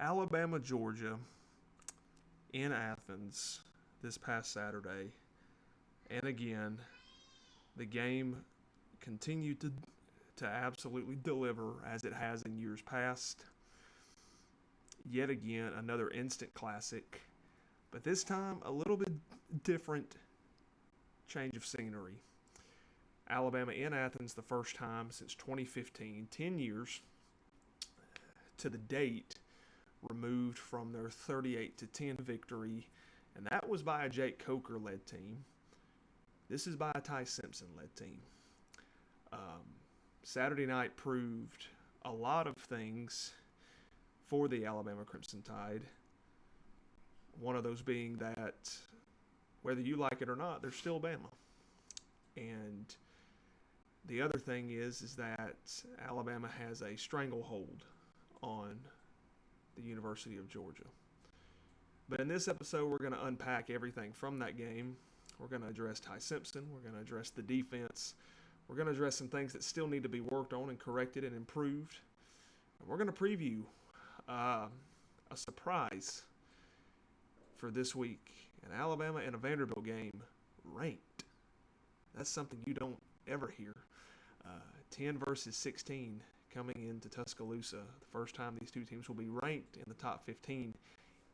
Alabama, Georgia in Athens this past Saturday. And again, the game continued to absolutely deliver as it has in years past. Yet again, another instant classic. But this time, a little bit different change of scenery. Alabama in Athens the first time since 2015, 10 years to the date, removed from their 38-10 victory, and that was by a Jake Coker-led team. This is by a Ty Simpson-led team. Saturday night proved a lot of things for the Alabama Crimson Tide. One of those being that whether you like it or not, they're still Bama. And the other thing is that Alabama has a stranglehold on the University of Georgia. But in this episode, we're going to unpack everything from that game. We're going to address Ty Simpson. We're going to address the defense. We're going to address some things that still need to be worked on and corrected and improved. We're going to preview a surprise for this week. An Alabama and a Vanderbilt game ranked. That's something you don't ever hear. 10 versus 16 coming into Tuscaloosa. The first time these two teams will be ranked in the top 15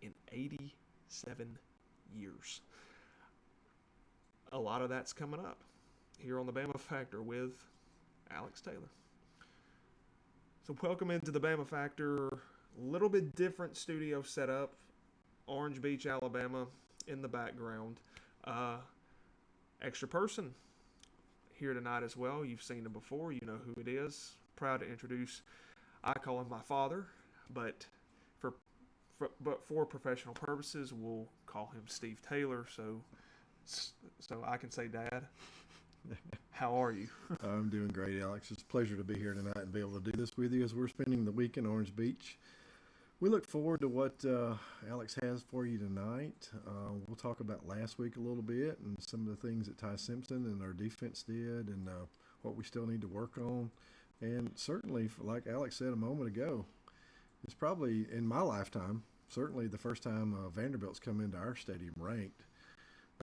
in 87 years. A lot of that's coming up here on the Bama Factor with Alex Taylor. So welcome into the Bama Factor. A little bit different studio setup. Orange Beach, Alabama in the background. Extra person here tonight as well. You've seen him before. You know who it is. Proud to introduce, I call him my father, but for professional purposes, we'll call him Steve Taylor. So I can say Dad. How are you? I'm doing great, Alex. It's a pleasure to be here tonight and be able to do this with you as we're spending the week in Orange Beach. We look forward to what Alex has for you tonight. We'll talk about last week a little bit and some of the things that Ty Simpson and our defense did and what we still need to work on. And certainly, like Alex said a moment ago, it's probably in my lifetime, certainly the first time Vanderbilt's come into our stadium ranked.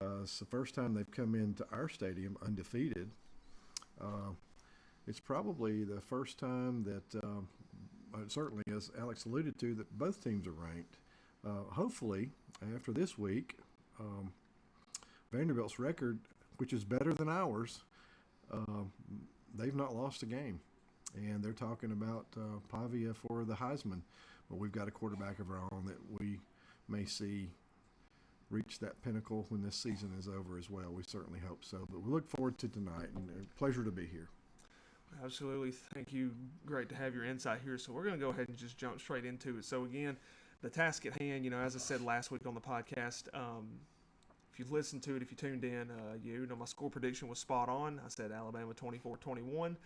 It's the first time they've come into our stadium undefeated. It's probably the first time that, certainly as Alex alluded to, that both teams are ranked. Hopefully, after this week, Vanderbilt's record, which is better than ours, they've not lost a game. And they're talking about Pavia for the Heisman. But we've got a quarterback of our own that we may see reach that pinnacle when this season is over as well. We certainly hope so. But we look forward to tonight, and a pleasure to be here. Absolutely. Thank you. Great to have your insight here. So we're going to go ahead and just jump straight into it. So again, the task at hand, as I said last week on the podcast, if you've listened to it, if you tuned in, my score prediction was spot on. I said Alabama 24-21.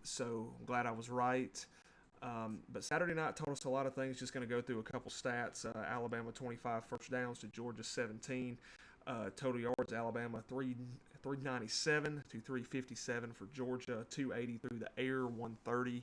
So I'm glad I was right. But Saturday night told us a lot of things. Just going to go through a couple stats. Alabama 25 first downs to Georgia 17. Total yards, Alabama 397 to 357 for Georgia, 280 through the air, 130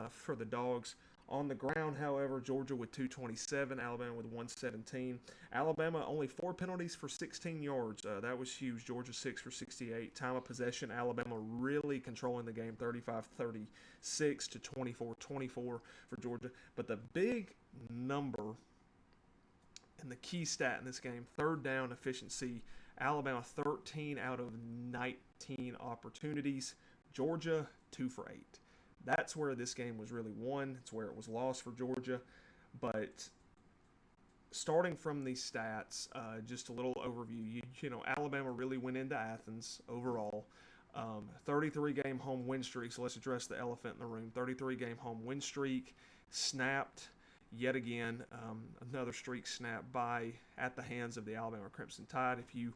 for the Dogs. On the ground, however, Georgia with 227, Alabama with 117. Alabama only 4 penalties for 16 yards. That was huge. Georgia 6 for 68. Time of possession, Alabama really controlling the game, 35-36 to 24-24 for Georgia. But the big number and the key stat in this game, third down efficiency, Alabama 13 out of 19 opportunities. Georgia 2 for 8. That's where this game was really won. It's where it was lost for Georgia. But starting from these stats, just a little overview. Alabama really went into Athens overall. 33-game home win streak. So let's address the elephant in the room. 33-game home win streak snapped yet again. Another streak snapped at the hands of the Alabama Crimson Tide. If you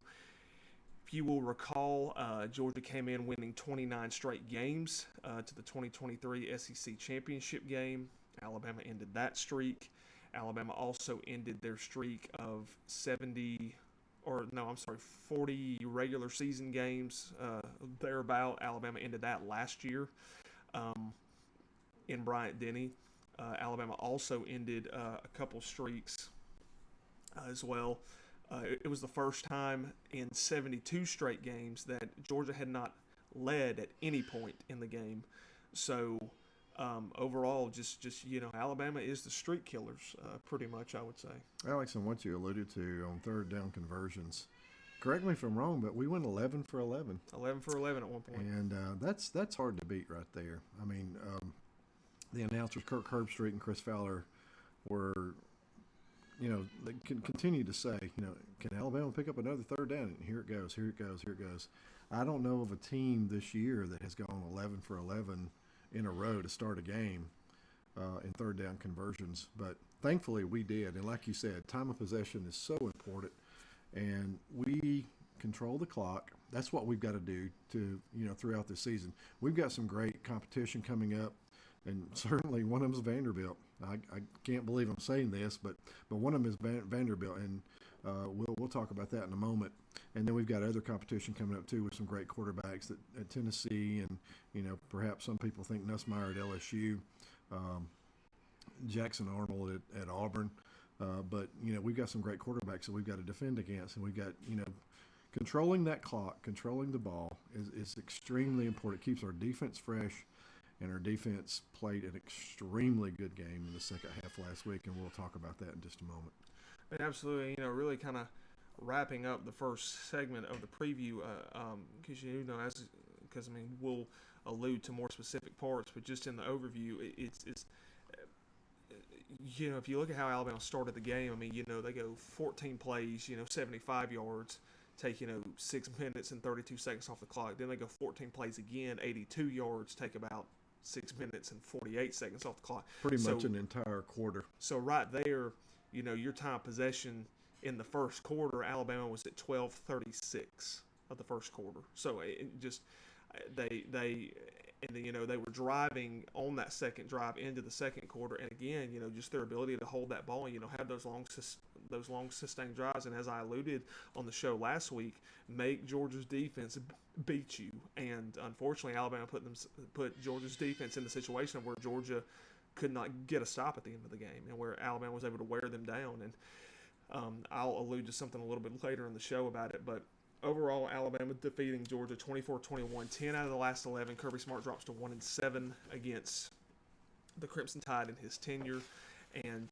will recall, Georgia came in winning 29 straight games to the 2023 SEC Championship game. Alabama ended that streak. Alabama also ended their streak of 40 regular season games thereabout. Alabama ended that last year in Bryant-Denny. Alabama also ended a couple streaks as well. It was the first time in 72 straight games that Georgia had not led at any point in the game. So overall, just Alabama is the streak killers, pretty much, I would say. Alex, and what you alluded to on third down conversions, correct me if I'm wrong, but we went 11 for 11. 11 for 11 at one point. And that's hard to beat right there. I mean, the announcers, Kirk Herbstreit and Chris Fowler, were, they can continue to say, can Alabama pick up another third down? And here it goes, here it goes, here it goes. I don't know of a team this year that has gone 11 for 11 in a row to start a game in third down conversions. But thankfully we did. And like you said, time of possession is so important. And we control the clock. That's what we've got to do to, throughout this season. We've got some great competition coming up. And certainly one of them is Vanderbilt. I can't believe I'm saying this, but one of them is Vanderbilt, and we'll talk about that in a moment. And then we've got other competition coming up too with some great quarterbacks at Tennessee, and perhaps some people think Nussmeier at LSU, Jackson Arnold at Auburn. But we've got some great quarterbacks that we've got to defend against, and we've got controlling that clock, controlling the ball is extremely important. It keeps our defense fresh. And our defense played an extremely good game in the second half last week, and we'll talk about that in just a moment. And absolutely, really kind of wrapping up the first segment of the preview, because we'll allude to more specific parts, but just in the overview, it's if you look at how Alabama started the game, they go 14 plays, 75 yards, take 6 minutes and 32 seconds off the clock. Then they go 14 plays again, 82 yards, take about 6 minutes and 48 seconds off the clock. Pretty much an entire quarter. So right there, your time of possession in the first quarter, Alabama was at 12:36 of the first quarter. So it just they were driving on that second drive into the second quarter, and again, just their ability to hold that ball, have those long sustained drives, and as I alluded on the show last week, make Georgia's defense beat you. And unfortunately, Alabama put Georgia's defense in the situation where Georgia could not get a stop at the end of the game, and where Alabama was able to wear them down. And I'll allude to something a little bit later in the show about it, but overall, Alabama defeating Georgia 24-21, 10 out of the last 11. Kirby Smart drops to 1-7 against the Crimson Tide in his tenure, and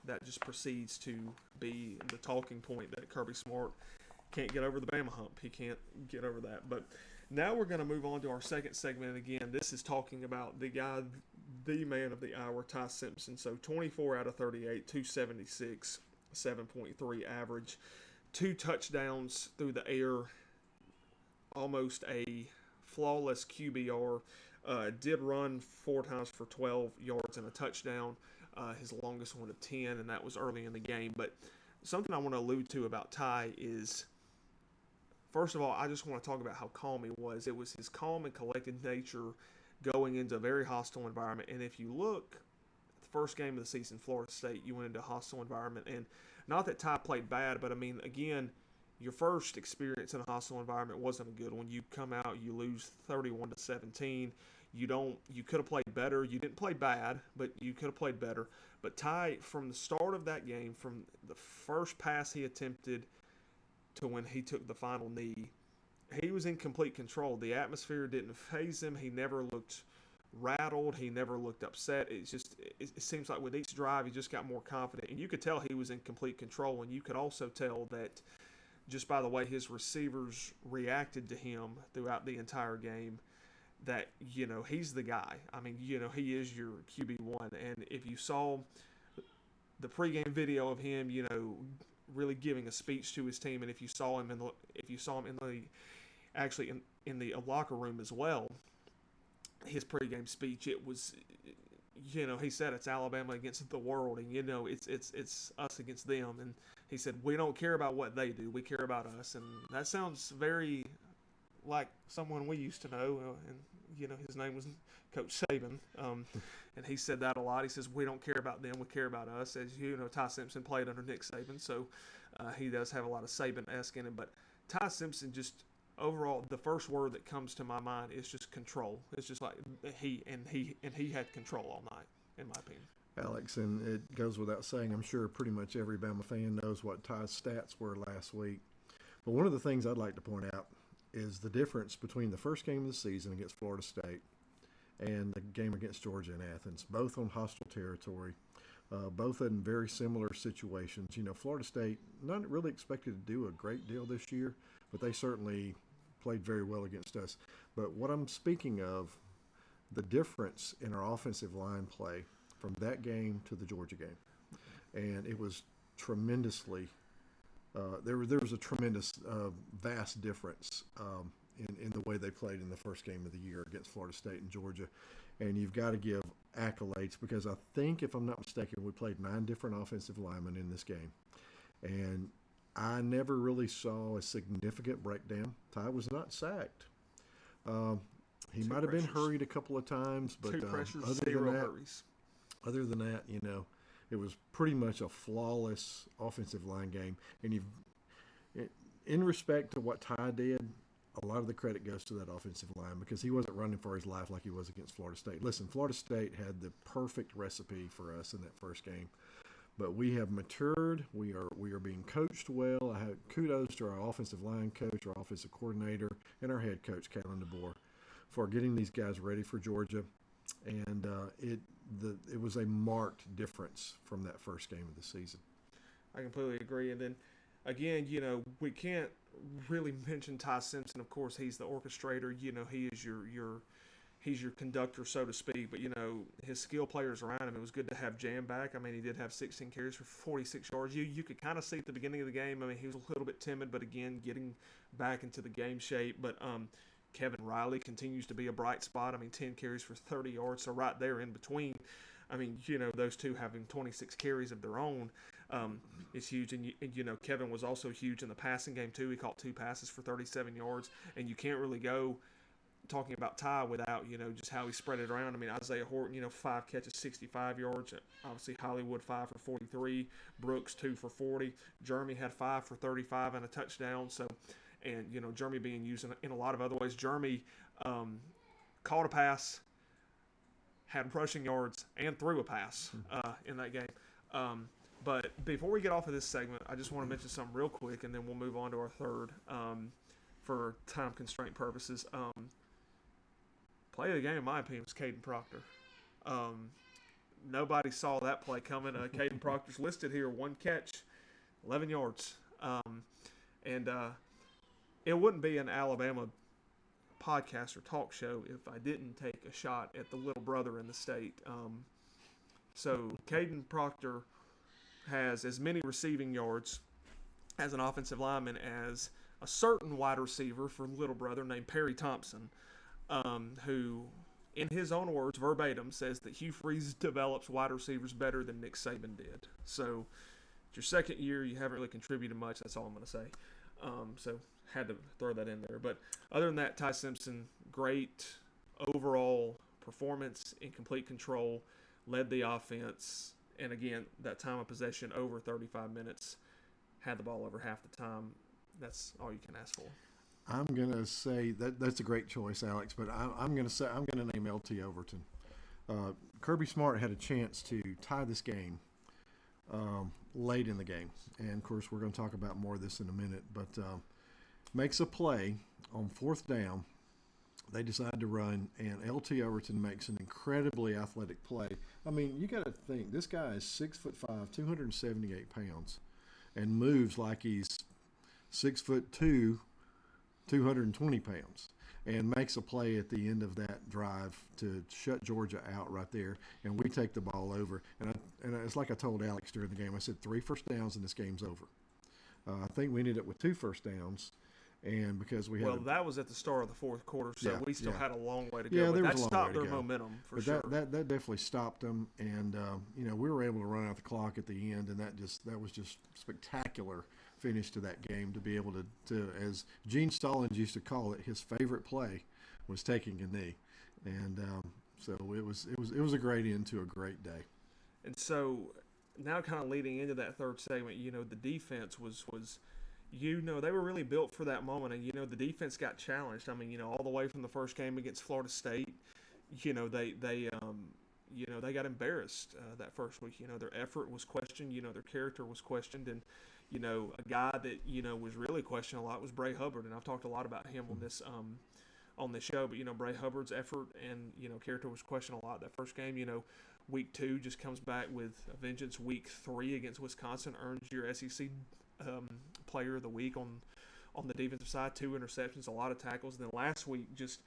that just proceeds to be the talking point that Kirby Smart can't get over the Bama hump. He can't get over that. But now we're going to move on to our second segment. And again, this is talking about the guy, the man of the hour, Ty Simpson. So 24 out of 38, 276, 7.3 average. 2 touchdowns through the air, almost a flawless QBR. Did run 4 times for 12 yards and a touchdown, his longest one of 10, and that was early in the game. But something I want to allude to about Ty is, first of all, I just want to talk about how calm he was. It was his calm and collected nature going into a very hostile environment. And if you look at the first game of the season, Florida State, you went into a hostile environment, and not that Ty played bad, but again, your first experience in a hostile environment wasn't a good one. You come out, you lose 31-17. You could have played better. You didn't play bad, but you could have played better. But Ty, from the start of that game, from the first pass he attempted to when he took the final knee, he was in complete control. The atmosphere didn't faze him. He never looked rattled. He never looked upset. It seems like with each drive he just got more confident, and you could tell he was in complete control. And you could also tell that just by the way his receivers reacted to him throughout the entire game, that he's the guy. He is your QB1. And if you saw the pregame video of him, really giving a speech to his team, and if you saw him in the locker room as well, his pregame speech, it was, he said it's Alabama against the world, and it's us against them. And he said, we don't care about what they do, we care about us. And that sounds very like someone we used to know, and his name was Coach Saban, and he said that a lot. He says, we don't care about them, we care about us. As Ty Simpson played under Nick Saban, so he does have a lot of Saban-esque in him. But Ty Simpson, just overall, the first word that comes to my mind is just control. It's just like he had control all night. in my opinion. Alex, and it goes without saying, I'm sure pretty much every Bama fan knows what Ty's stats were last week. But one of the things I'd like to point out is the difference between the first game of the season against Florida State and the game against Georgia in Athens, both on hostile territory, both in very similar situations. You know, Florida State not really expected to do a great deal this year, but they certainly played very well against us. But what I'm speaking of, the difference in our offensive line play from that game to the Georgia game, and it was tremendously there was a tremendous vast difference in the way they played in the first game of the year against Florida State and Georgia. And you've got to give accolades, because I think, if I'm not mistaken, we played 9 different offensive linemen in this game, and I never really saw a significant breakdown. Ty was not sacked. He might have been hurried a couple of times, but other than that, you know, it was pretty much a flawless offensive line game. And in respect to what Ty did, a lot of the credit goes to that offensive line, because he wasn't running for his life like he was against Florida State. Listen, Florida State had the perfect recipe for us in that first game, but we have matured. We are being coached well. I have kudos to our offensive line coach, our offensive coordinator, and our head coach, Kalen DeBoer, for getting these guys ready for Georgia. And it was a marked difference from that first game of the season. I completely agree. And then, again, you know, we can't really mention Ty Simpson. Of course, he's the orchestrator. You know, he is he's your conductor, so to speak. But, you know, his skill players around him, it was good to have Jam back. I mean, he did have 16 carries for 46 yards. You could kind of see at the beginning of the game, I mean, he was a little bit timid, but, again, getting back into the game shape. But Kevin Riley continues to be a bright spot. I mean, 10 carries for 30 yards, so right there in between. I mean, you know, those two having 26 carries of their own is huge. And, you know, Kevin was also huge in the passing game, too. He caught 2 passes for 37 yards. And you can't really go talking about Ty without, you know, just how he spread it around. I mean, Isaiah Horton, you know, 5 catches, 65 yards. Obviously, Hollywood, 5 for 43. Brooks, 2 for 40. Jeremy had 5 for 35 and a touchdown. So, and, you know, Jeremy being used in a lot of other ways. Jeremy caught a pass, had rushing yards, and threw a pass in that game. But before we get off of this segment, I just want to mention something real quick, and then we'll move on to our third for time constraint purposes. Play of the game, in my opinion, was Caden Proctor. Nobody saw that play coming. Caden Proctor's listed here, 1 catch, 11 yards. And it wouldn't be an Alabama podcast or talk show if I didn't take a shot at the little brother in the state. So Caden Proctor has as many receiving yards as an offensive lineman as a certain wide receiver for little brother named Perry Thompson, who, in his own words, verbatim, says that Hugh Freeze develops wide receivers better than Nick Saban did. So it's your second year, you haven't really contributed much. That's all I'm going to say. So had to throw that in there. But other than that, Ty Simpson, great overall performance in complete control, led the offense, and again, that time of possession over 35 minutes, had the ball over half the time. That's all you can ask for. I'm going to say that's a great choice, Alex, but I'm going to name LT Overton. Kirby Smart had a chance to tie this game late in the game, and of course we're going to talk about more of this in a minute, but makes a play on 4th down. They decide to run, and LT Overton makes an incredibly athletic play. I mean, you got to think, this guy is 6'5", 278 pounds, and moves like he's 6'2", 220 pounds, and makes a play at the end of that drive to shut Georgia out right there, and we take the ball over. And it's like I told Alex during the game. I said 3 first downs and this game's over. I think we ended up with 2 first downs, and because we had that was at the start of the 4th quarter, so we still had a long way to go. Yeah, but there that was a long stopped way to their go. momentum for but sure. That definitely stopped them, and you know, we were able to run out the clock at the end, and that was just spectacular finish to that game, to be able to as Gene Stallings used to call it, his favorite play was taking a knee, and so it was a great end to a great day. And so now, kind of leading into that third segment, you know, the defense was you know, they were really built for that moment, and you know, the defense got challenged. I mean, you know, all the way from the first game against Florida State, you know, they they got embarrassed that first week. Their effort was questioned. Their character was questioned, and a guy that was really questioned a lot was Bray Hubbard, and I've talked a lot about him on this show. But Bray Hubbard's effort and character was questioned a lot that first game. Week 2 just comes back with a vengeance. Week 3 against Wisconsin earns your SEC Player of the Week on the defensive side. 2 interceptions, a lot of tackles. And then last week, just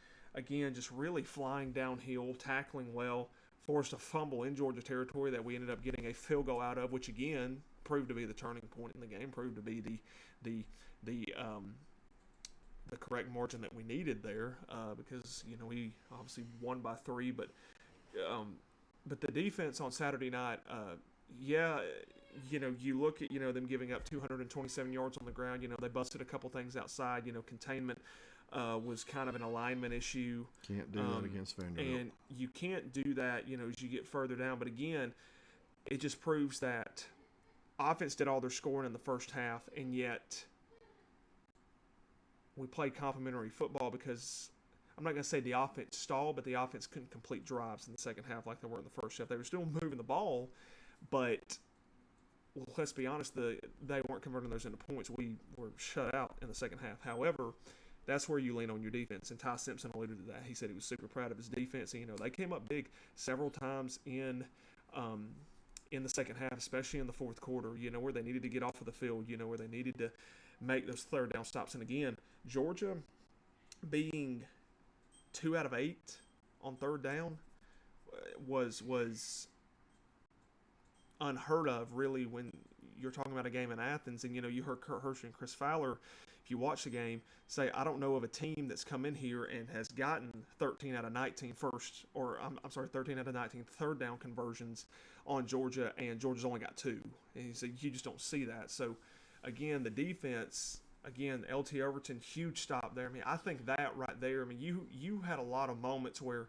really flying downhill, tackling well, forced a fumble in Georgia territory that we ended up getting a field goal out of, which again proved to be the turning point in the game, proved to be the correct margin that we needed there, because we obviously won by 3, but the defense on Saturday night, you look at them giving up 227 yards on the ground. They busted a couple things outside. Containment was kind of an alignment issue. Can't do that against Vanderbilt. And you can't do that, as you get further down. But again, it just proves that offense did all their scoring in the first half, and yet we played complimentary football because I'm not going to say the offense stalled, but the offense couldn't complete drives in the second half like they were in the first half. They were still moving the ball, but let's be honest, they weren't converting those into points. We were shut out in the second half. However, that's where you lean on your defense, and Ty Simpson alluded to that. He said he was super proud of his defense. And, they came up big several times in the second half, especially in the fourth quarter, where they needed to get off of the field, where they needed to make those third down stops. And again, Georgia being 2 out of 8 on third down was unheard of, really, when you're talking about a game in Athens. And you heard Kurt Hershey and Chris Fowler, if you watch the game, say, I don't know of a team that's come in here and has gotten 13 out of 19 13 out of 19 third down conversions on Georgia, and Georgia's only got 2. And he said you just don't see that. So again, the defense, LT Overton, huge stop there. I think that right there, you had a lot of moments where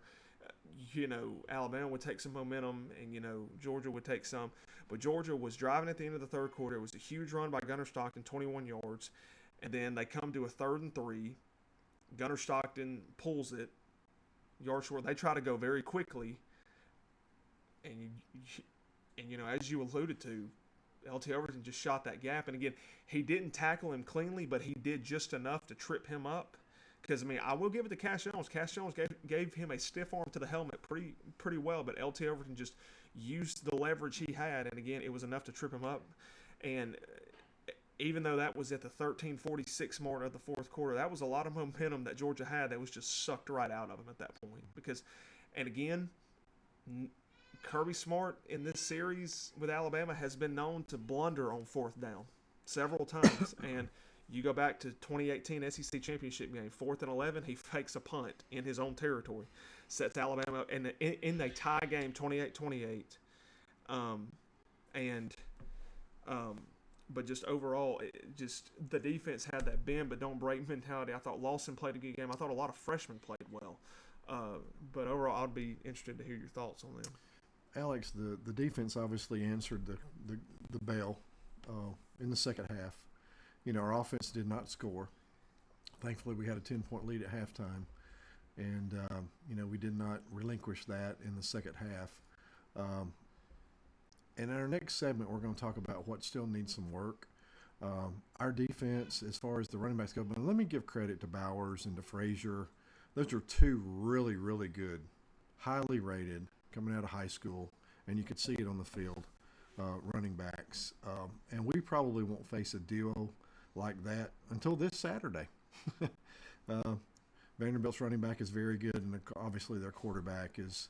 Alabama would take some momentum and Georgia would take some, but Georgia was driving at the end of the third quarter. It was a huge run by Gunnar Stockton, 21 yards, and then they come to a 3rd and 3. Gunnar Stockton pulls it yard short. They try to go very quickly, and as you alluded to, LT Overton just shot that gap. And again, he didn't tackle him cleanly, but he did just enough to trip him up. Because, I will give it to Cash Jones. Cash Jones gave him a stiff arm to the helmet pretty well, but LT Overton just used the leverage he had, and again, it was enough to trip him up. And even though that was at the 13:46 mark of the fourth quarter, that was a lot of momentum that Georgia had that was just sucked right out of him at that point. And again, Kirby Smart in this series with Alabama has been known to blunder on 4th down several times. And you go back to 2018 SEC championship game, 4th and 11, he fakes a punt in his own territory, sets Alabama up in a tie game, 28-28. But just overall, the defense had that bend but don't break mentality. I thought Lawson played a good game. I thought a lot of freshmen played well. But overall, I'd be interested to hear your thoughts on them. Alex, the defense obviously answered the bell in the second half. Our offense did not score. Thankfully, we had a 10-point lead at halftime, and we did not relinquish that in the second half. And in our next segment, we're going to talk about what still needs some work. Our defense, as far as the running backs go, but let me give credit to Bowers and to Frazier. Those are 2 really, really good, highly rated, coming out of high school, and you could see it on the field, running backs. And we probably won't face a duo like that until this Saturday. Vanderbilt's running back is very good, and obviously their quarterback is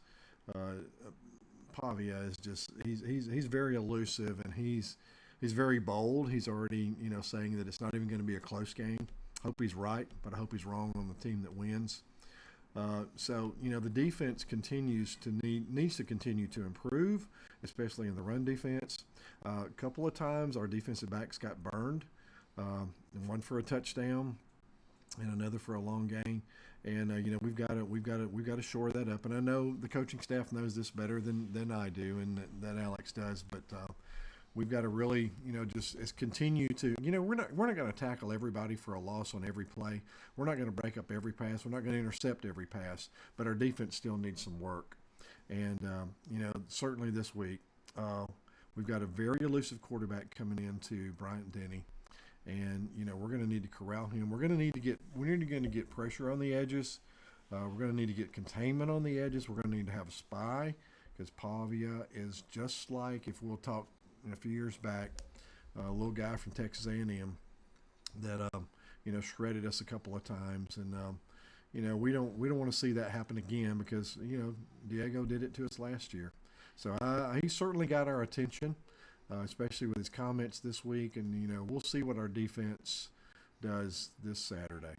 Pavia is just he's very elusive, and he's very bold. He's already saying that it's not even going to be a close game. Hope he's right, but I hope he's wrong on the team that wins. So the defense needs to continue to improve, especially in the run defense. A couple of times our defensive backs got burned, one for a touchdown and another for a long gain. And we've got to shore that up. And I know the coaching staff knows this better than I do, and that Alex does. But we've got to really just continue to we're not going to tackle everybody for a loss on every play. We're not going to break up every pass. We're not going to intercept every pass. But our defense still needs some work. And, certainly this week, we've got a very elusive quarterback coming into Bryant-Denny. And, we're going to need to corral him. We're going to need to get pressure on the edges. We're going to need to get containment on the edges. We're going to need to have a spy because Pavia is just like, if we'll talk a few years back, a little guy from Texas A&M that, shredded us a couple of times. And, we don't want to see that happen again because, Diego did it to us last year. So he certainly got our attention, especially with his comments this week. And, we'll see what our defense does this Saturday.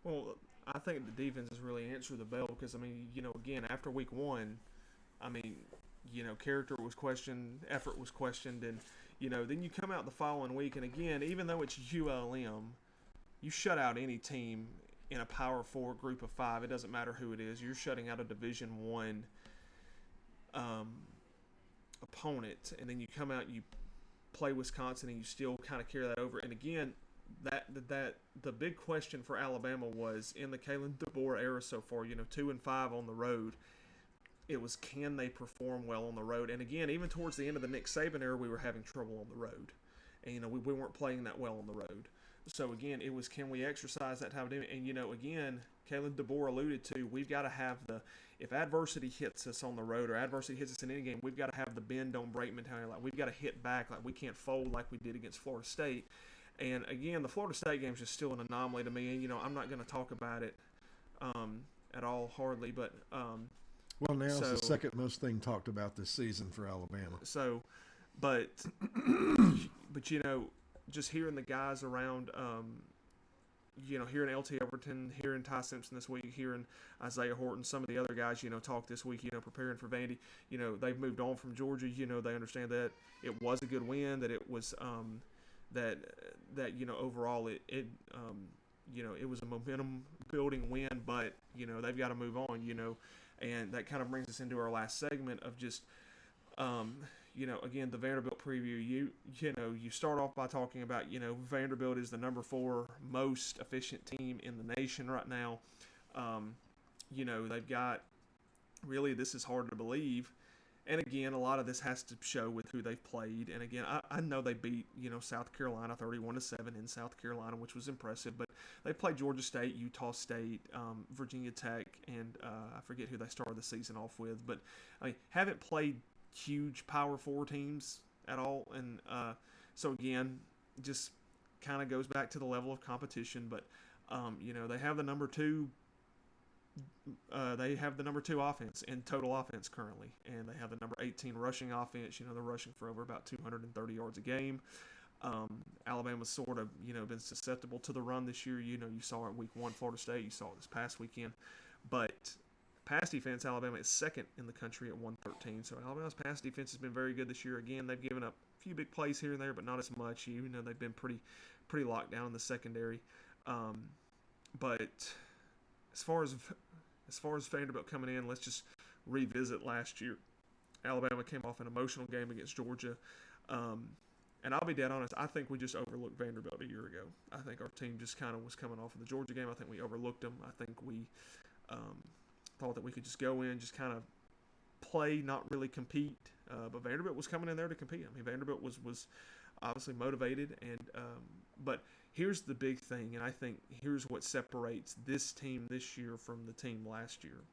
Well, I think the defense has really answered the bell because, again, after week one, character was questioned, effort was questioned, and, then you come out the following week, and again, even though it's ULM, you shut out any team in a Power 4 group of 5. It doesn't matter who it is. You're shutting out a Division I opponent, and then you come out, you play Wisconsin, and you still kind of carry that over. And again, that the big question for Alabama was in the Kalen DeBoer era so far, 2-5 on the road. It was, can they perform well on the road? And again, even towards the end of the Nick Saban era, we were having trouble on the road. And, we weren't playing that well on the road. So, again, it was, can we exercise that type of defense? And, again, Kalen DeBoer alluded to, we've got to have if adversity hits us on the road or adversity hits us in any game, we've got to have the bend, don't break mentality. Like, we've got to hit back. Like, we can't fold like we did against Florida State. And, again, the Florida State game is just still an anomaly to me. And, I'm not going to talk about it at all, hardly. But well, now it's the second most thing talked about this season for Alabama. So, but just hearing the guys around, hearing LT Overton, hearing Ty Simpson this week, hearing Isaiah Horton, some of the other guys, talk this week, preparing for Vandy, they've moved on from Georgia, they understand that it was a good win, that it was, that overall it was a momentum building win, but, they've got to move on, and that kind of brings us into our last segment of just, again, the Vanderbilt preview, you start off by talking about, Vanderbilt is the number 4 most efficient team in the nation right now. They've got, really, this is hard to believe. And again, a lot of this has to show with who they've played. And again, I know they beat, South Carolina 31-7 in South Carolina, which was impressive. But they played Georgia State, Utah State, Virginia Tech, and I forget who they started the season off with. But haven't played huge Power 4 teams at all. And so again, just kind of goes back to the level of competition. But they have the number 2. They have the number 2 offense in total offense currently, and they have the number 18 rushing offense. They're rushing for over about 230 yards a game. Alabama's sort of, been susceptible to the run this year. You saw it week 1, Florida State. You saw it this past weekend. But pass defense, Alabama is second in the country at 113. So Alabama's pass defense has been very good this year. Again, they've given up a few big plays here and there, but not as much. They've been pretty locked down in the secondary. But as far as Vanderbilt coming in, let's just revisit last year. Alabama came off an emotional game against Georgia. And I'll be dead honest, I think we just overlooked Vanderbilt a year ago. I think our team just kind of was coming off of the Georgia game. I think we overlooked them. I think we thought that we could just go in, just kind of play, not really compete. But Vanderbilt was coming in there to compete. Vanderbilt was obviously motivated. But here's the big thing, and I think here's what separates this team this year from the team last year.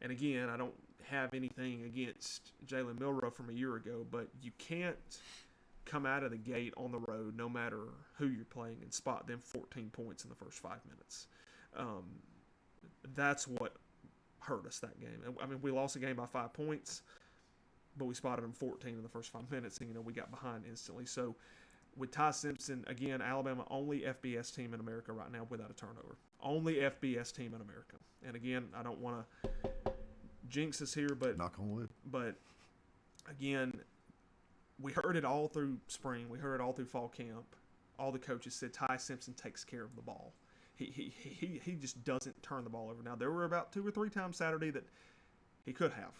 And again, I don't have anything against Jalen Milroe from a year ago, but you can't come out of the gate on the road, no matter who you're playing, and spot them 14 points in the first 5 minutes. That's what hurt us that game. We lost the game by 5 points, but we spotted them 14 in the first 5 minutes, and, we got behind instantly. So with Ty Simpson, again, Alabama, only FBS team in America right now without a turnover. Only FBS team in America. And again, I don't want to jinx us here, but knock on wood. But again, we heard it all through spring. We heard it all through fall camp. All the coaches said Ty Simpson takes care of the ball. He just doesn't turn the ball over. Now, there were about 2 or 3 times Saturday that he could have.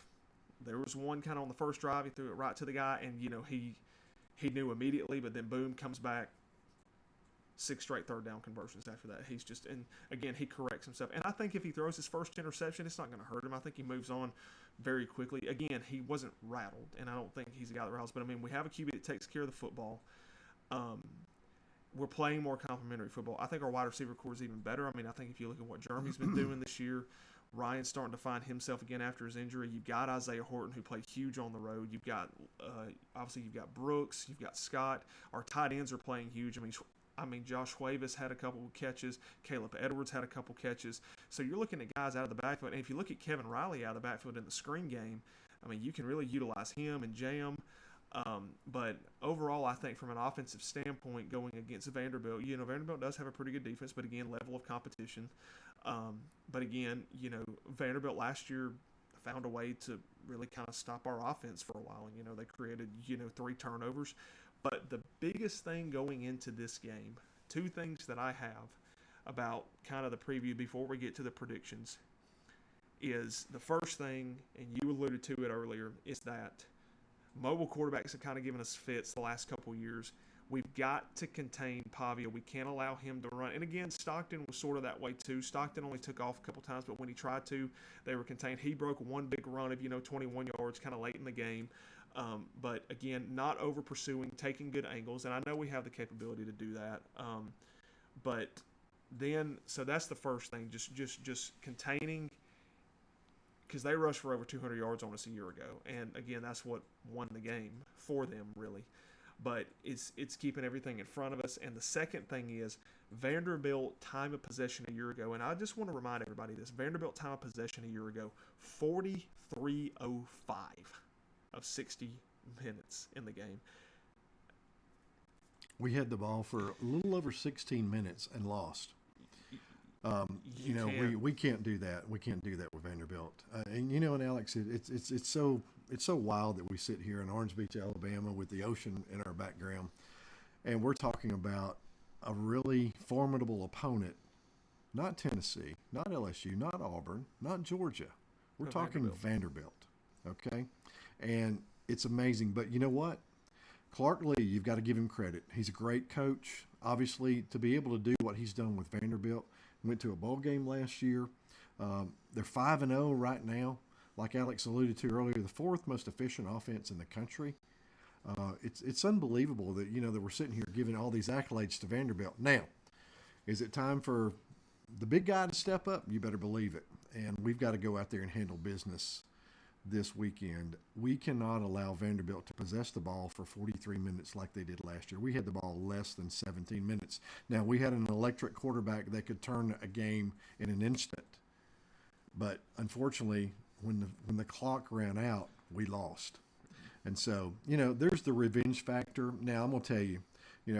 There was one kind of on the first drive. He threw it right to the guy, and, he knew immediately, but then boom, comes back. 6 straight third down conversions after that. He's just, and again, he corrects himself. And I think if he throws his first interception, it's not going to hurt him. I think he moves on very quickly. Again, he wasn't rattled, and I don't think he's a guy that rattles. But, I mean, we have a QB that takes care of the football. We're playing more complimentary football. I think our wide receiver core is even better. I mean, I think if you look at what Jeremy's been doing this year, Ryan's starting to find himself again after his injury. You've got Isaiah Horton, who played huge on the road. You've got, obviously, you've got Brooks. You've got Scott. Our tight ends are playing huge. I mean, Josh Huevis had a couple of catches. Caleb Edwards had a couple catches. So you're looking at guys out of the backfield. And if you look at Kevin Riley out of the backfield in the screen game, I mean, you can really utilize him and jam. But overall, I think from an offensive standpoint, going against Vanderbilt, Vanderbilt does have a pretty good defense, but again, level of competition. But again, Vanderbilt last year found a way to really kind of stop our offense for a while. They created, 3 turnovers. But the biggest thing going into this game, 2 things that I have about kind of the preview before we get to the predictions, is the first thing, and you alluded to it earlier, is that mobile quarterbacks have kind of given us fits the last couple of years. We've got to contain Pavia. We can't allow him to run. And again, Stockton was sort of that way too. Stockton only took off a couple times, but when he tried to, they were contained. He broke one big run of, 21 yards kind of late in the game. But again, not over pursuing, taking good angles. And I know we have the capability to do that. But then, so that's the first thing, just containing, because they rushed for over 200 yards on us a year ago. And again, that's what won the game for them, really. But it's keeping everything in front of us. And the second thing is Vanderbilt time of possession a year ago. And I just want to remind everybody this. Vanderbilt time of possession a year ago, 43:05 of 60 minutes in the game. We had the ball for a little over 16 minutes and lost. We can't do that. We can't do that with Vanderbilt. And Alex, it's so wild that we sit here in Orange Beach, Alabama, with the ocean in our background, and we're talking about a really formidable opponent. Not Tennessee, not LSU, not Auburn, not Georgia. We're talking Vanderbilt. Okay, and it's amazing. But you know what? Clark Lee, you've got to give him credit. He's a great coach. Obviously, to be able to do what he's done with Vanderbilt. Went to a bowl game last year. They're 5-0 right now. Like Alex alluded to earlier, the 4th most efficient offense in the country. It's unbelievable that that we're sitting here giving all these accolades to Vanderbilt. Now, is it time for the big guy to step up? You better believe it. And we've got to go out there and handle business this weekend. We cannot allow Vanderbilt to possess the ball for 43 minutes like they did last year. We had the ball less than 17 minutes. Now, we had an electric quarterback that could turn a game in an instant. But unfortunately, when the clock ran out, we lost. And so, there's the revenge factor. Now, I'm going to tell you,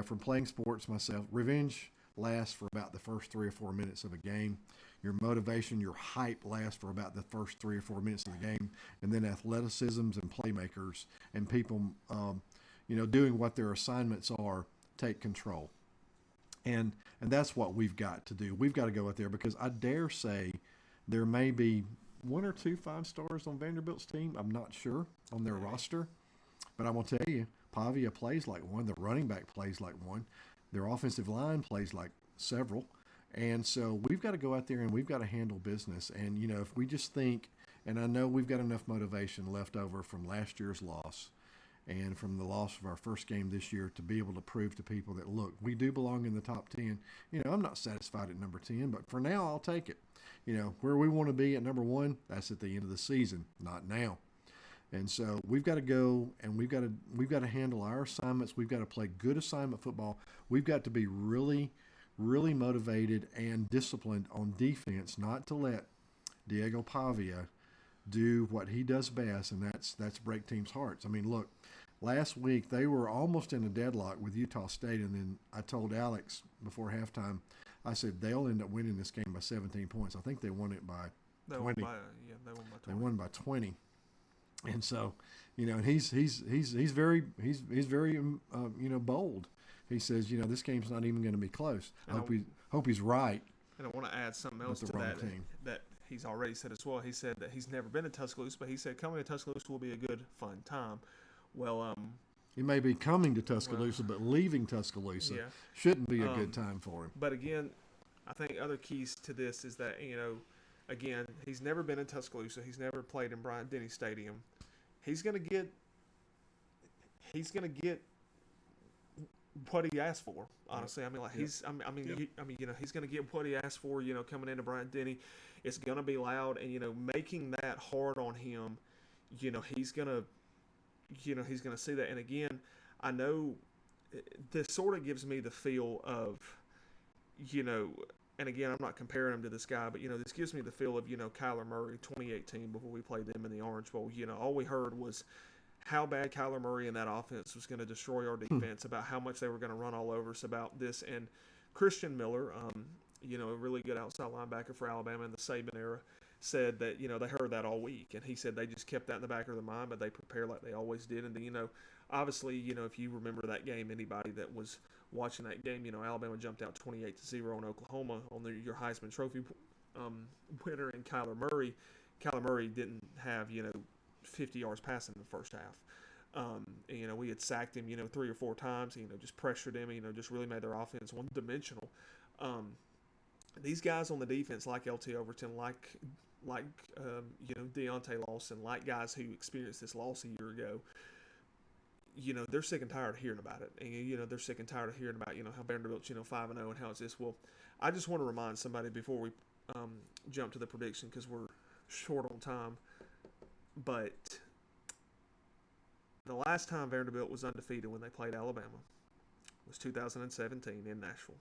from playing sports myself, revenge lasts for about the first 3 or 4 minutes of a game. Your motivation, your hype lasts for about the first 3 or 4 minutes of the game. And then athleticisms and playmakers and people, doing what their assignments are, take control. And that's what we've got to do. We've got to go out there because I dare say there may be 1 or 2 5-stars on Vanderbilt's team. I'm not sure on their roster. But I'm going to tell you, Pavia plays like one. The running back plays like one. Their offensive line plays like several. And so we've got to go out there and we've got to handle business. And, if we just think, and I know we've got enough motivation left over from last year's loss and from the loss of our first game this year to be able to prove to people that, look, we do belong in the top 10. I'm not satisfied at number 10, but for now I'll take it. Where we want to be at number 1, that's at the end of the season, not now. And so we've got to go and we've got to handle our assignments. We've got to play good assignment football. We've got to be really, really motivated and disciplined on defense, not to let Diego Pavia do what he does best, and that's break teams' hearts. I mean, look, last week they were almost in a deadlock with Utah State, and then I told Alex before halftime, I said they'll end up winning this game by 17 points. I think they won it by 20. They won by 20. They won by 20. And so, and he's very bold. He says, this game's not even going to be close. I hope he's right. And I want to add something else to that he's already said as well. He said that he's never been to Tuscaloosa, but he said coming to Tuscaloosa will be a good, fun time. Well, he may be coming to Tuscaloosa, but leaving Tuscaloosa shouldn't be a good time for him. But again, I think other keys to this is that, again, he's never been in Tuscaloosa. He's never played in Bryant-Denny Stadium. He's gonna get what he asked for. Honestly, I mean, like he's he's gonna get what he asked for. Coming into Bryant-Denny, it's gonna be loud, and making that hard on him. He's gonna see that. And again, I know this sort of gives me the feel of, and again, I'm not comparing him to this guy, but this gives me the feel of Kyler Murray 2018 before we played them in the Orange Bowl. All we heard was how bad Kyler Murray and that offense was going to destroy our defense, about how much they were going to run all over us, about this. And Christian Miller, a really good outside linebacker for Alabama in the Saban era, said that, they heard that all week. And he said they just kept that in the back of their mind, but they prepared like they always did. And then, obviously, if you remember that game, anybody that was watching that game, Alabama jumped out 28-0 on Oklahoma on your Heisman Trophy winner in Kyler Murray. Kyler Murray didn't have, 50 yards passing in the first half. We had sacked him, 3 or 4 times, just pressured him, just really made their offense one-dimensional. These guys on the defense, like LT Overton, like Deontay Lawson, like guys who experienced this loss a year ago, they're sick and tired of hearing about it. And, they're sick and tired of hearing about, how Vanderbilt's, 5-0 and how it's this. Well, I just want to remind somebody before we jump to the prediction, because we're short on time. But the last time Vanderbilt was undefeated when they played Alabama was 2017 in Nashville.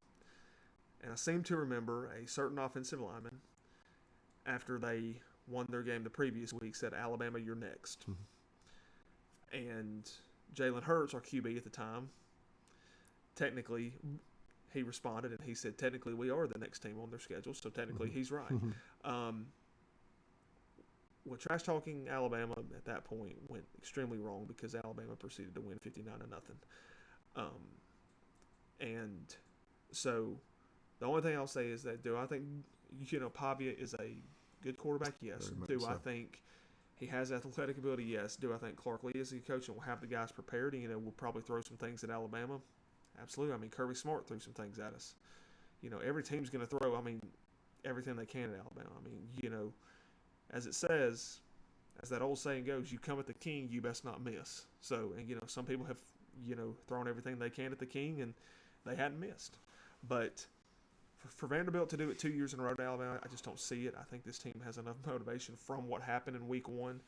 And I seem to remember a certain offensive lineman, after they won their game the previous week, said, "Alabama, you're next." Mm-hmm. And Jalen Hurts, our QB at the time, technically, he responded and he said, technically, we are the next team on their schedule, so technically he's right. Well, trash talking Alabama at that point went extremely wrong, because Alabama proceeded to win 59-0. And so the only thing I'll say is that, do I think Pavia is a good quarterback? Yes. Do I think he has athletic ability? Yes. Do I think Clark Lee is a coach and will have the guys prepared? And, we'll probably throw some things at Alabama. Absolutely. I mean, Kirby Smart threw some things at us. Every team's going to throw, everything they can at Alabama. As it says, as that old saying goes, you come at the king, you best not miss. So, and some people have, thrown everything they can at the king, and they hadn't missed. But for Vanderbilt to do it 2 years in a row to Alabama, I just don't see it. I think this team has enough motivation from what happened in week 1,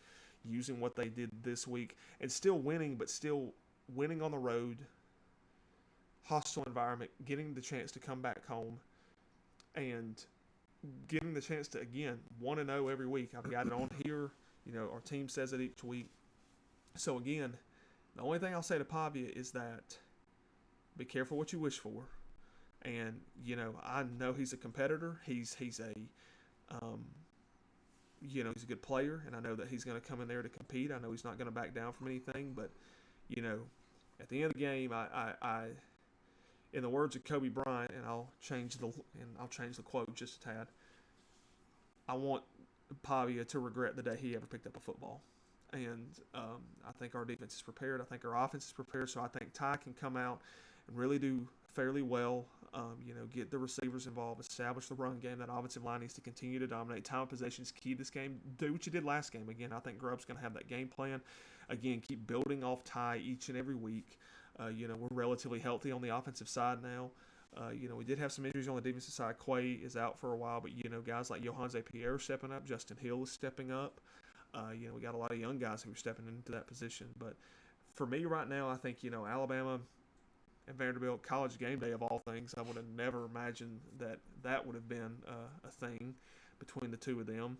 using what they did this week, and still winning, but still winning on the road, hostile environment, getting the chance to come back home, and getting the chance to, again, 1-0 every week. I've got it on here. Our team says it each week. So, again, the only thing I'll say to Pavia is that be careful what you wish for. And, I know he's a competitor. He's a good player, and I know that he's going to come in there to compete. I know he's not going to back down from anything. But, at the end of the game, I in the words of Kobe Bryant, and I'll change the quote just a tad, I want Pavia to regret the day he ever picked up a football. And I think our defense is prepared. I think our offense is prepared. So I think Ty can come out and really do fairly well. Get the receivers involved, establish the run game. That offensive line needs to continue to dominate. Time of possession is key this game. Do what you did last game. Again, I think Grubb's going to have that game plan. Again, keep building off Ty each and every week. We're relatively healthy on the offensive side now. We did have some injuries on the defensive side. Quay is out for a while, but, guys like Johan Pierre are stepping up. Justin Hill is stepping up. We got a lot of young guys who are stepping into that position. But for me right now, I think, Alabama and Vanderbilt, college game day of all things, I would have never imagined that would have been a thing between the two of them.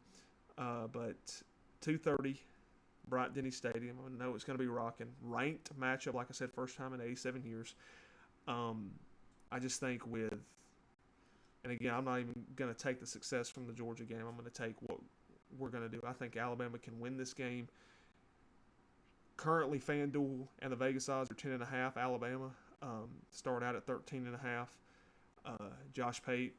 But 2:30, Bryant-Denny Stadium. I know it's going to be rocking. Ranked matchup, like I said, first time in 87 years. I just think and again, I'm not even going to take the success from the Georgia game. I'm going to take what we're going to do. I think Alabama can win this game. Currently, FanDuel and the Vegas odds are 10.5. Alabama start out at 13.5. Josh Pate,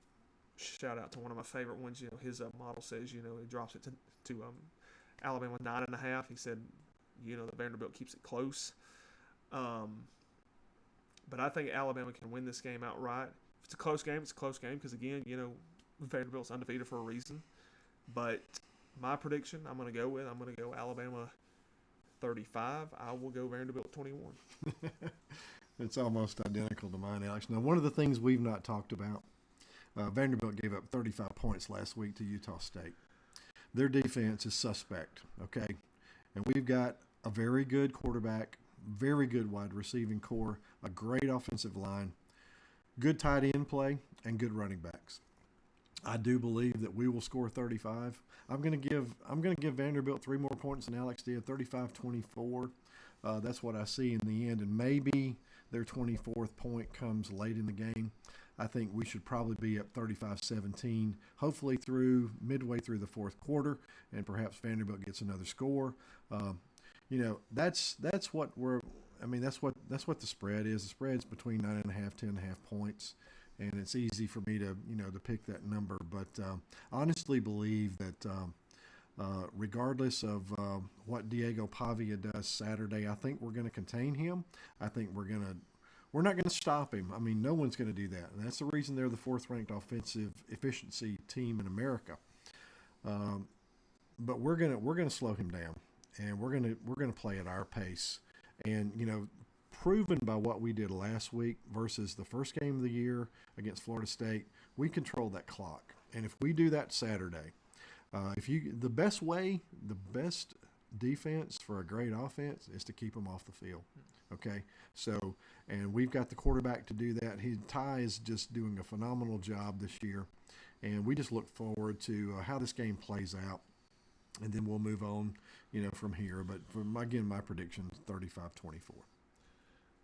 shout out to one of my favorite ones. His model says, he drops it to Alabama 9.5. He said, the Vanderbilt keeps it close. But I think Alabama can win this game outright. If it's a close game, it's a close game because, again, Vanderbilt's undefeated for a reason. But my prediction, I'm going to go Alabama 35. I will go Vanderbilt 21. It's almost identical to mine, Alex. Now, one of the things we've not talked about, Vanderbilt gave up 35 points last week to Utah State. Their defense is suspect, okay? And we've got a very good quarterback, very good wide receiving core, a great offensive line, good tight end play, and good running backs. I do believe that we will score 35. I'm going to give Vanderbilt 3 more points than Alex did, 35-24. That's what I see in the end, and maybe their 24th point comes late in the game. I think we should probably be up 35-17, hopefully midway through the fourth quarter, and perhaps Vanderbilt gets another score. That's what the spread is. The spread's between 9.5, 10.5 points. And it's easy for me to pick that number. But I honestly believe that regardless of what Diego Pavia does Saturday, I think we're going to contain him. I think we're not going to stop him. I mean, no one's going to do that. And that's the reason they're the 4th-ranked offensive efficiency team in America. But we're going to slow him down, and we're going to play at our pace. And proven by what we did last week versus the first game of the year against Florida State, we control that clock. And if we do that Saturday, the best defense for a great offense is to keep them off the field. Okay, so and we've got the quarterback to do that. Ty is just doing a phenomenal job this year, and we just look forward to how this game plays out, and then we'll move on, from here. But my prediction is 35-24.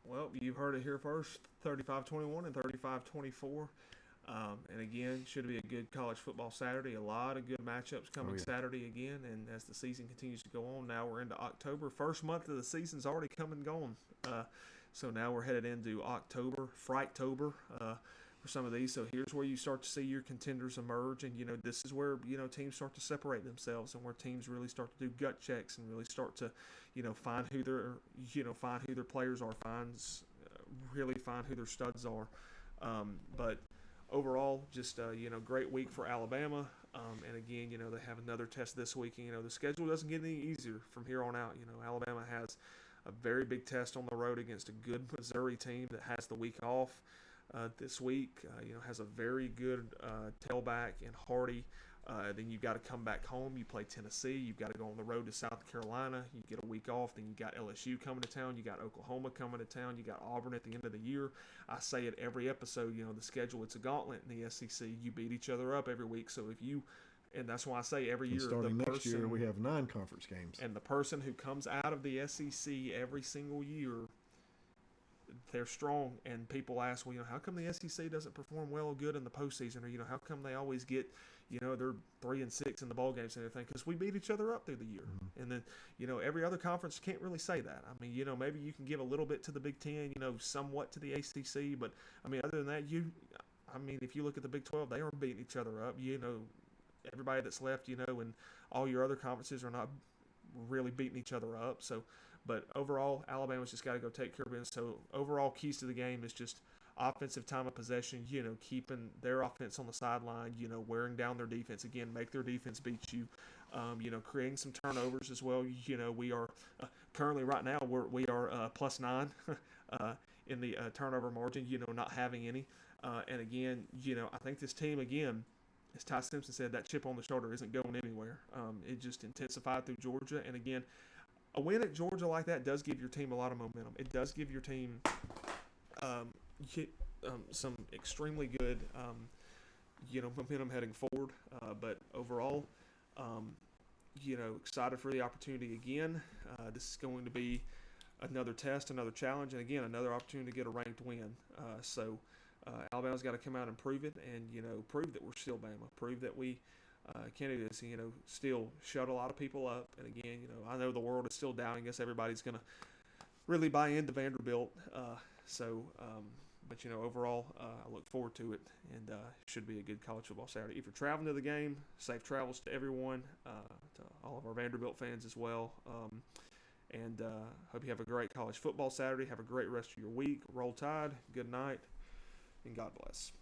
Well, you've heard it here first, 35-21 and 35-24. And again, should be a good college football Saturday. A lot of good matchups coming Saturday again. And as the season continues to go on, now we're into October. First month of the season's already come and gone. So now we're headed into October, Frighttober, for some of these. So here's where you start to see your contenders emerge. And, this is where, teams start to separate themselves and where teams really start to do gut checks and really start to, find who their players are, really find who their studs are. But overall, just, great week for Alabama. And again, they have another test this week. And, the schedule doesn't get any easier from here on out. Alabama has a very big test on the road against a good Missouri team that has the week off. This week, has a very good tailback in Hardy. Then you've got to come back home. You play Tennessee. You've got to go on the road to South Carolina. You get a week off. Then you got LSU coming to town. You got Oklahoma coming to town. You got Auburn at the end of the year. I say it every episode, the schedule, it's a gauntlet in the SEC. You beat each other up every week. So and that's why I say every year. Starting next year, we have 9 conference games. And the person who comes out of the SEC every single year, they're strong, and people ask, well, how come the SEC doesn't perform well or good in the postseason, or how come they always get, they're 3-6 in the ball games and everything? Because we beat each other up through the year, and then every other conference can't really say that. I mean, maybe you can give a little bit to the Big Ten, somewhat to the ACC, but I mean, other than that, if you look at the Big 12, they are beating each other up. Everybody that's left, and all your other conferences are not really beating each other up. So. But overall, Alabama's just got to go take care of business. So overall, keys to the game is just offensive time of possession, keeping their offense on the sideline, wearing down their defense. Again, make their defense beat you. Creating some turnovers as well. We are currently right now we are +9 in the turnover margin, not having any. And again, I think this team, again, as Ty Simpson said, that chip on the shoulder isn't going anywhere. It just intensified through Georgia. And again, a win at Georgia like that does give your team a lot of momentum. It does give your team some extremely good, momentum heading forward. But overall, excited for the opportunity again. This is going to be another test, another challenge, and again, another opportunity to get a ranked win. So Alabama's got to come out and prove it, and, prove that we're still Bama, prove that we can do this, still shut a lot of people up. And again, I know the world is still doubting us. Everybody's going to really buy into Vanderbilt. But overall, I look forward to it, and it should be a good college football Saturday. If you're traveling to the game, safe travels to everyone, to all of our Vanderbilt fans as well. And hope you have a great college football Saturday. Have a great rest of your week. Roll Tide. Good night, and God bless.